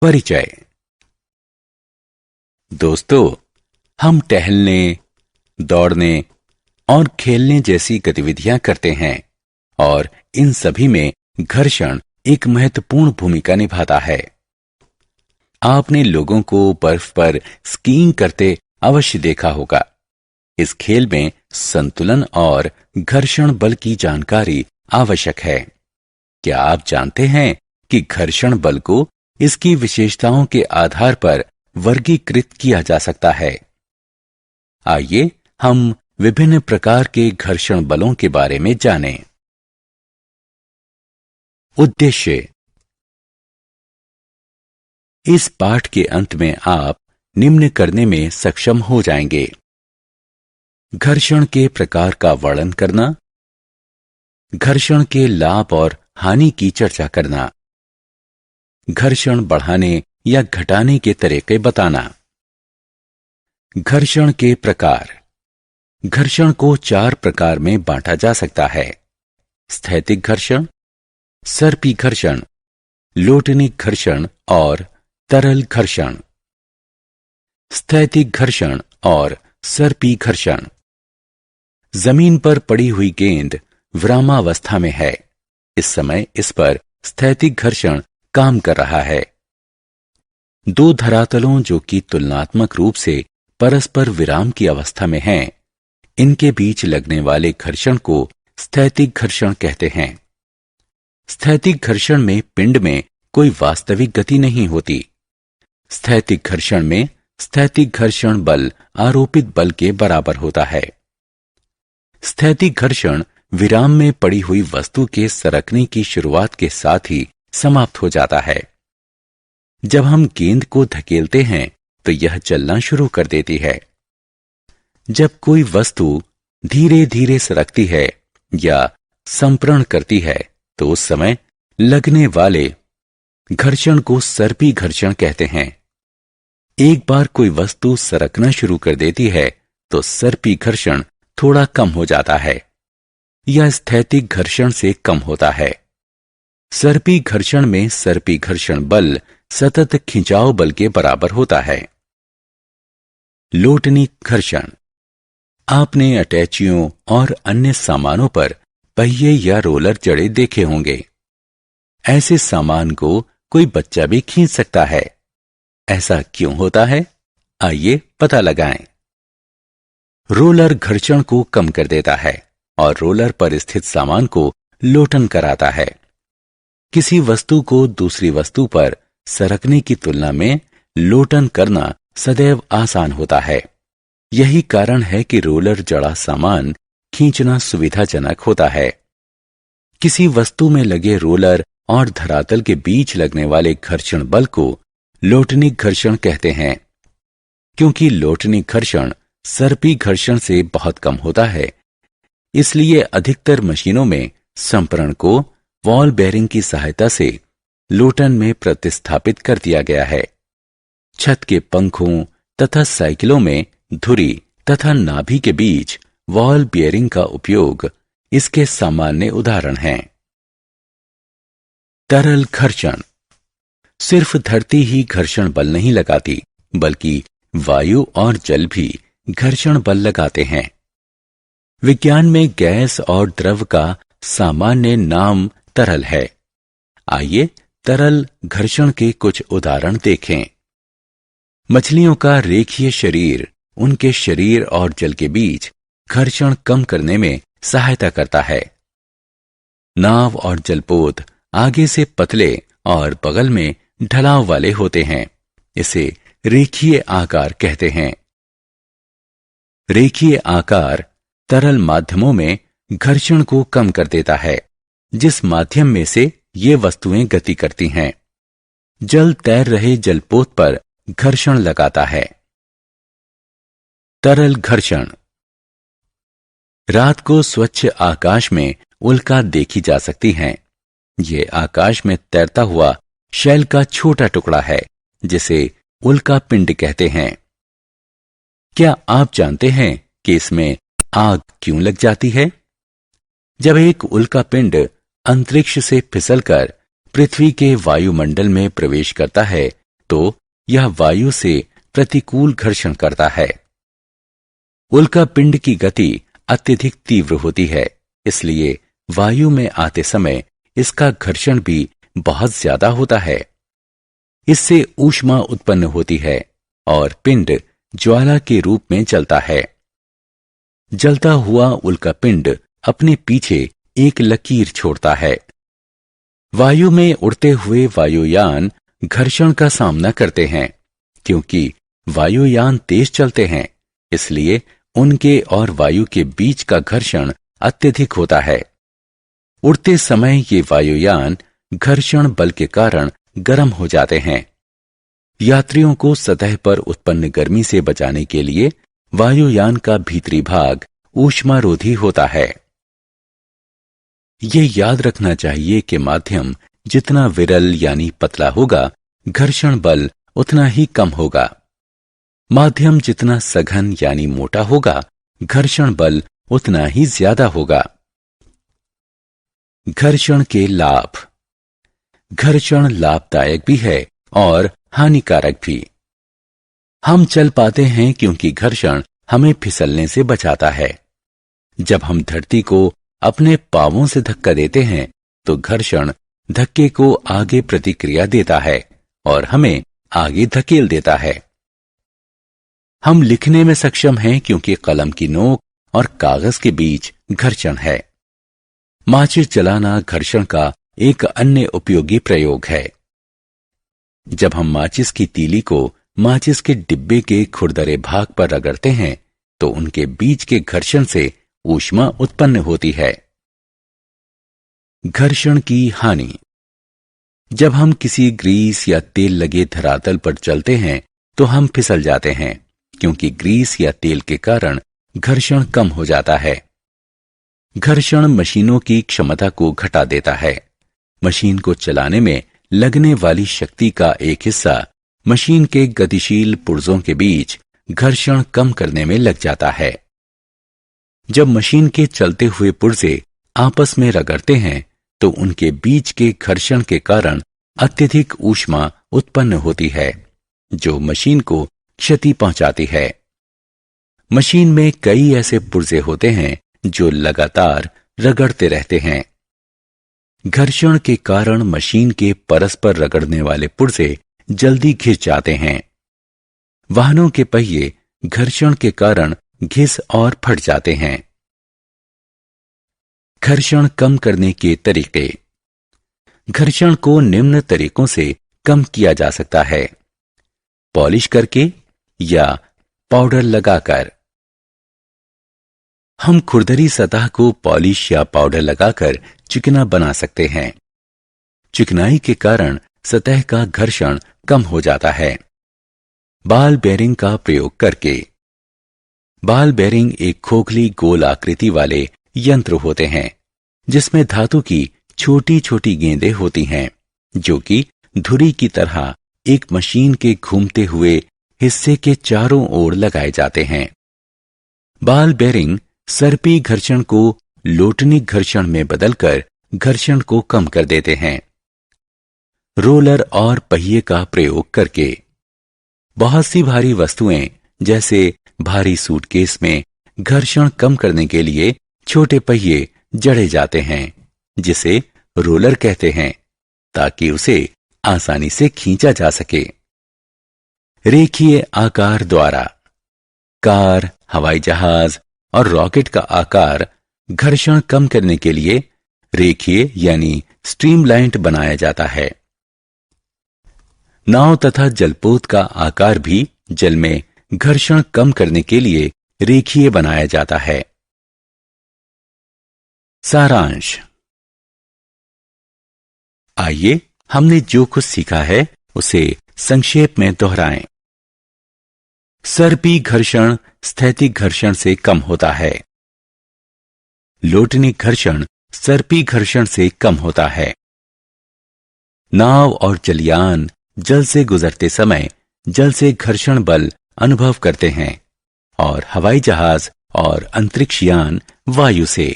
परिचय। दोस्तों, हम टहलने, दौड़ने और खेलने जैसी गतिविधियां करते हैं और इन सभी में घर्षण एक महत्वपूर्ण भूमिका निभाता है। आपने लोगों को बर्फ पर स्कीइंग करते अवश्य देखा होगा। इस खेल में संतुलन और घर्षण बल की जानकारी आवश्यक है। क्या आप जानते हैं कि घर्षण बल को इसकी विशेषताओं के आधार पर वर्गीकृत किया जा सकता है? आइए हम विभिन्न प्रकार के घर्षण बलों के बारे में जानें। उद्देश्य। इस पाठ के अंत में आप निम्न करने में सक्षम हो जाएंगे: घर्षण के प्रकार का वर्णन करना, घर्षण के लाभ और हानि की चर्चा करना, घर्षण बढ़ाने या घटाने के तरीके बताना। घर्षण के प्रकार। घर्षण को 4 प्रकार में बांटा जा सकता है: स्थैतिक घर्षण, सर्पी घर्षण, लोटनिक घर्षण और तरल घर्षण। स्थैतिक घर्षण और सर्पी घर्षण। जमीन पर पड़ी हुई गेंद विरामावस्था में है। इस समय इस पर स्थैतिक घर्षण काम कर रहा है। दो धरातलों जो कि तुलनात्मक रूप से परस्पर विराम की अवस्था में हैं, इनके बीच लगने वाले घर्षण को स्थैतिक घर्षण कहते हैं। स्थैतिक घर्षण में पिंड में कोई वास्तविक गति नहीं होती। स्थैतिक घर्षण में स्थैतिक घर्षण बल आरोपित बल के बराबर होता है। स्थैतिक घर्षण विराम में पड़ी हुई वस्तु के सरकने की शुरुआत के साथ ही समाप्त हो जाता है। जब हम गेंद को धकेलते हैं तो यह चलना शुरू कर देती है। जब कोई वस्तु धीरे धीरे सरकती है या संप्रण करती है तो उस समय लगने वाले घर्षण को सर्पी घर्षण कहते हैं। एक बार कोई वस्तु सरकना शुरू कर देती है तो सर्पी घर्षण थोड़ा कम हो जाता है या स्थैतिक घर्षण से कम होता है। सर्पी घर्षण में सर्पी घर्षण बल सतत खिंचाव बल के बराबर होता है। लोटनिक घर्षण। आपने अटैचियों और अन्य सामानों पर पहिए या रोलर जड़े देखे होंगे। ऐसे सामान को कोई बच्चा भी खींच सकता है। ऐसा क्यों होता है? आइए पता लगाएं। रोलर घर्षण को कम कर देता है और रोलर पर स्थित सामान को लोटन कराता है। किसी वस्तु को दूसरी वस्तु पर सरकने की तुलना में लोटन करना सदैव आसान होता है। यही कारण है कि रोलर जड़ा सामान खींचना सुविधाजनक होता है। किसी वस्तु में लगे रोलर और धरातल के बीच लगने वाले घर्षण बल को लोटनिक घर्षण कहते हैं। क्योंकि लोटनिक घर्षण सर्पी घर्षण से बहुत कम होता है, इसलिए अधिकतर मशीनों में संपरण को बॉल बेयरिंग की सहायता से लोटन में प्रतिस्थापित कर दिया गया है। छत के पंखों तथा साइकिलों में धुरी तथा नाभि के बीच वॉल बियरिंग का उपयोग इसके सामान्य उदाहरण हैं। तरल घर्षण। सिर्फ धरती ही घर्षण बल नहीं लगाती, बल्कि वायु और जल भी घर्षण बल लगाते हैं। विज्ञान में गैस और द्रव का सामान्य नाम तरल है। आइए तरल घर्षण के कुछ उदाहरण देखें। मछलियों का रेखीय शरीर उनके शरीर और जल के बीच घर्षण कम करने में सहायता करता है। नाव और जलपोत आगे से पतले और बगल में ढलाव वाले होते हैं। इसे रेखीय आकार कहते हैं। रेखीय आकार तरल माध्यमों में घर्षण को कम कर देता है, जिस माध्यम में से ये वस्तुएं गति करती हैं। जल तैर रहे जलपोत पर घर्षण लगाता है। तरल घर्षण। रात को स्वच्छ आकाश में उल्का देखी जा सकती हैं। ये आकाश में तैरता हुआ शैल का छोटा टुकड़ा है, जिसे उल्का पिंड कहते हैं। क्या आप जानते हैं कि इसमें आग क्यों लग जाती है? जब एक उल्का पिंड अंतरिक्ष से फिसलकर पृथ्वी के वायुमंडल में प्रवेश करता है तो यह वायु से प्रतिकूल घर्षण करता है। उल्का पिंड की गति अत्यधिक तीव्र होती है, इसलिए वायु में आते समय इसका घर्षण भी बहुत ज्यादा होता है। इससे ऊष्मा उत्पन्न होती है और पिंड ज्वाला के रूप में जलता है। जलता हुआ उल्का पिंड अपने पीछे एक लकीर छोड़ता है। वायु में उड़ते हुए वायुयान घर्षण का सामना करते हैं। क्योंकि वायुयान तेज चलते हैं, इसलिए उनके और वायु के बीच का घर्षण अत्यधिक होता है। उड़ते समय ये वायुयान घर्षण बल के कारण गर्म हो जाते हैं। यात्रियों को सतह पर उत्पन्न गर्मी से बचाने के लिए वायुयान का भीतरी भाग ऊष्मारोधी होता है। ये याद रखना चाहिए कि माध्यम जितना विरल यानी पतला होगा, घर्षण बल उतना ही कम होगा। माध्यम जितना सघन यानी मोटा होगा, घर्षण बल उतना ही ज्यादा होगा। घर्षण के लाभ। घर्षण लाभदायक भी है और हानिकारक भी। हम चल पाते हैं क्योंकि घर्षण हमें फिसलने से बचाता है। जब हम धरती को अपने पांवों से धक्का देते हैं तो घर्षण धक्के को आगे प्रतिक्रिया देता है और हमें आगे धकेल देता है। हम लिखने में सक्षम हैं क्योंकि कलम की नोक और कागज के बीच घर्षण है। माचिस जलाना घर्षण का एक अन्य उपयोगी प्रयोग है। जब हम माचिस की तीली को माचिस के डिब्बे के खुरदरे भाग पर रगड़ते हैं तो उनके बीच के घर्षण से ऊष्मा उत्पन्न होती है। घर्षण की हानि। जब हम किसी ग्रीस या तेल लगे धरातल पर चलते हैं तो हम फिसल जाते हैं, क्योंकि ग्रीस या तेल के कारण घर्षण कम हो जाता है। घर्षण मशीनों की क्षमता को घटा देता है। मशीन को चलाने में लगने वाली शक्ति का एक हिस्सा मशीन के गतिशील पुर्जों के बीच घर्षण कम करने में लग जाता है। जब मशीन के चलते हुए पुर्जे आपस में रगड़ते हैं तो उनके बीच के घर्षण के कारण अत्यधिक ऊष्मा उत्पन्न होती है, जो मशीन को क्षति पहुंचाती है। मशीन में कई ऐसे पुर्जे होते हैं जो लगातार रगड़ते रहते हैं। घर्षण के कारण मशीन के परस्पर रगड़ने वाले पुर्जे जल्दी घिस जाते हैं। वाहनों के पहिए घर्षण के कारण घिस और फट जाते हैं। घर्षण कम करने के तरीके। घर्षण को निम्न तरीकों से कम किया जा सकता है: पॉलिश करके या पाउडर लगाकर। हम खुरदरी सतह को पॉलिश या पाउडर लगाकर चिकना बना सकते हैं। चिकनाई के कारण सतह का घर्षण कम हो जाता है। बाल बेरिंग का प्रयोग करके। बाल बेरिंग एक खोखली गोल आकृति वाले यंत्र होते हैं जिसमें धातु की छोटी छोटी गेंदें होती हैं, जो कि धुरी की तरह एक मशीन के घूमते हुए हिस्से के चारों ओर लगाए जाते हैं। बाल बेरिंग सर्पी घर्षण को लोटनिक घर्षण में बदलकर घर्षण को कम कर देते हैं। रोलर और पहिए का प्रयोग करके। बहुत सी भारी वस्तुएं जैसे भारी सूटकेस में घर्षण कम करने के लिए छोटे पहिए जड़े जाते हैं, जिसे रोलर कहते हैं, ताकि उसे आसानी से खींचा जा सके। रेखीय आकार द्वारा। कार, हवाई जहाज और रॉकेट का आकार घर्षण कम करने के लिए रेखीय यानी स्ट्रीमलाइन्ड बनाया जाता है। नाव तथा जलपोत का आकार भी जल में घर्षण कम करने के लिए रेखीय बनाया जाता है। सारांश। आइए हमने जो कुछ सीखा है उसे संक्षेप में दोहराएं। सर्पी घर्षण स्थैतिक घर्षण से कम होता है। लोटनिक घर्षण सर्पी घर्षण से कम होता है। नाव और जलयान जल से गुजरते समय जल से घर्षण बल अनुभव करते हैं और हवाई जहाज और अंतरिक्षयान वायु से।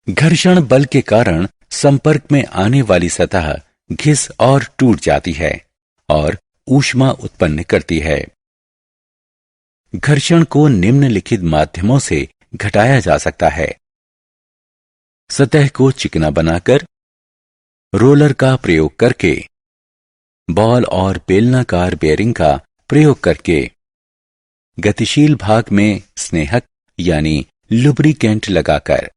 घर्षण बल के कारण संपर्क में आने वाली सतह घिस और टूट जाती है और ऊष्मा उत्पन्न करती है। घर्षण को निम्नलिखित माध्यमों से घटाया जा सकता है। सतह को चिकना बनाकर, रोलर का प्रयोग करके, बॉल और बेलनाकार बेयरिंग का प्रयोग करके, गतिशील भाग में स्नेहक यानी लुब्रिकेंट लगाकर।